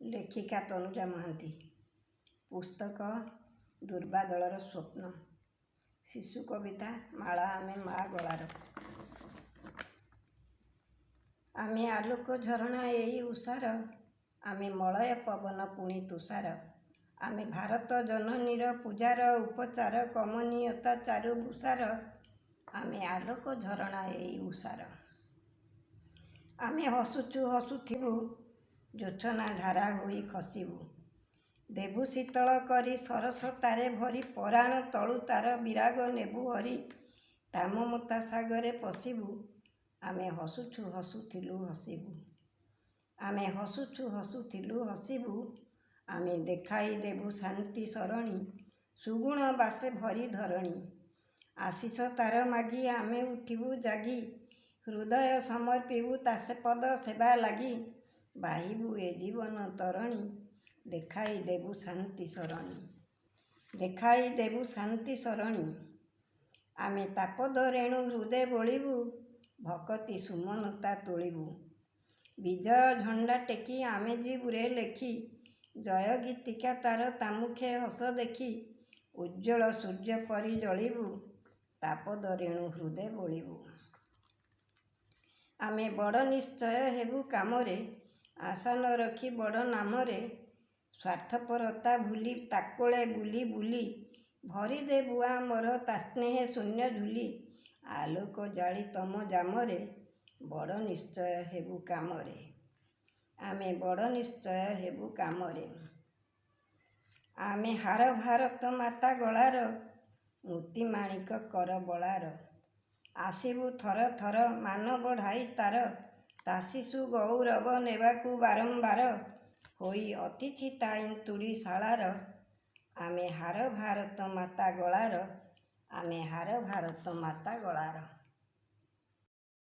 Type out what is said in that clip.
ଲେଖିକା ତନୁଜା ମହାନ୍ତି। ପୁସ୍ତକ ଦୁର୍ବାଦଳର ସ୍ୱପ୍ନ। ଶିଶୁ କବିତା ମାଳା ଆମେ ମା ଗଳାର। ଆମେ ଆଲୋକ ଝରଣା ଏଇ ଉଷାର, ଆମେ ମଳୟ ପବନ ପୁଣି ତୁଷାର। ଆମେ ଭାରତ ଜନନୀର ପୂଜାର ଉପଚାର କମନୀୟତା ଚାରୁଭୂଷାର। ଆମେ ଆଲୋକ ଝରଣା ଏଇ ଉଷାର। ଆମେ ହସୁଛୁ ହସୁଥିବୁ, ଜୋଛନା ଧାରା ହୋଇ ଖସିବୁ। ଦେବୁ ଶୀତଳ କରି ସରସତାରେ ଭରି ପରାଣ ତଳୁ ତାର ବିରାଗ ନେବୁ ହରି। ତା ମମତା ସାଗରେ ପଶିବୁ, ଆମେ ହସୁଛୁ ହସୁଥିଲୁ ହସିବୁ। ଆମେ ହସୁଛୁ ହସୁଥିଲୁ ହସିବୁ। ଆମେ ଦେଖାଇ ଦେବୁ ଶାନ୍ତି ସରଣୀ, ସୁଗୁଣ ବାସେ ଭରି ଧରଣୀ। ଆଶିଷ ତାର ମାଗି ଆମେ ଉଠିବୁ ଜାଗି, ହୃଦୟ ସମର୍ପିବୁ ତା ପଦ ସେବା ଲାଗି। ବାହିବୁ ଏ ଜୀବନ ତରଣୀ, ଦେଖାଇ ଦେବୁ ଶାନ୍ତି ସରଣୀ। ଦେଖାଇ ଦେବୁ ଶାନ୍ତି ସରଣୀ। ଆମେ ତାପଦ ରେଣୁ ହୃଦେ ବୋଳିବୁ, ଭକତି ସୁମନତା ତୋଳିବୁ। ବିଜୟ ଝଣ୍ଡା ଟେକି ଆମେ ଯିବୁରେ ଲେଖି, ଜୟ ଗୀତିକା ତାର ତାମୁଖେ ହସ ଦେଖି। ଉଜ୍ଜ୍ୱଳ ସୂର୍ଯ୍ୟ ପରି ଜଳିବୁ, ତାପଦ ରେଣୁ ହୃଦେ ବୋଳିବୁ। ଆମେ ବଡ଼ ନିଶ୍ଚୟ ହେବୁ କାମରେ, ଆଶା ନ ରଖି ବଡ଼ ନାମରେ। ସ୍ୱାର୍ଥପରତା ଭୁଲି ତାକୋଳେ ବୁଲି ବୁଲି, ଭରିଦେବୁ ଆମର ତା ସ୍ନେହ ଶୂନ୍ୟ ଝୁଲି। ଆଲୋକ ଜାଳି ତମ ଯାମରେ, ବଡ଼ ନିଶ୍ଚୟ ହେବୁ କାମରେ। ଆମେ ବଡ଼ ନିଶ୍ଚୟ ହେବୁ କାମରେ। ଆମେ ହାର ଭାରତ ମାତା ଗଳାର, ମୋତି ମାଣିକ କର ବଳାର। ଆସିବୁ ଥର ଥର ମାନ ବଢ଼ାଇ ତାର, ତା ଶିଶୁ ଗୌରବ ନେବାକୁ ବାରମ୍ବାର। ହୋଇ ଅତିଥି ତା ଇନ୍ତୁଡ଼ି ଶାଳାର, ଆମେ ହାର ଭାରତ ମାତା ଗଳାର। ଆମେ ହାର ଭାରତ ମାତା ଗଳାର।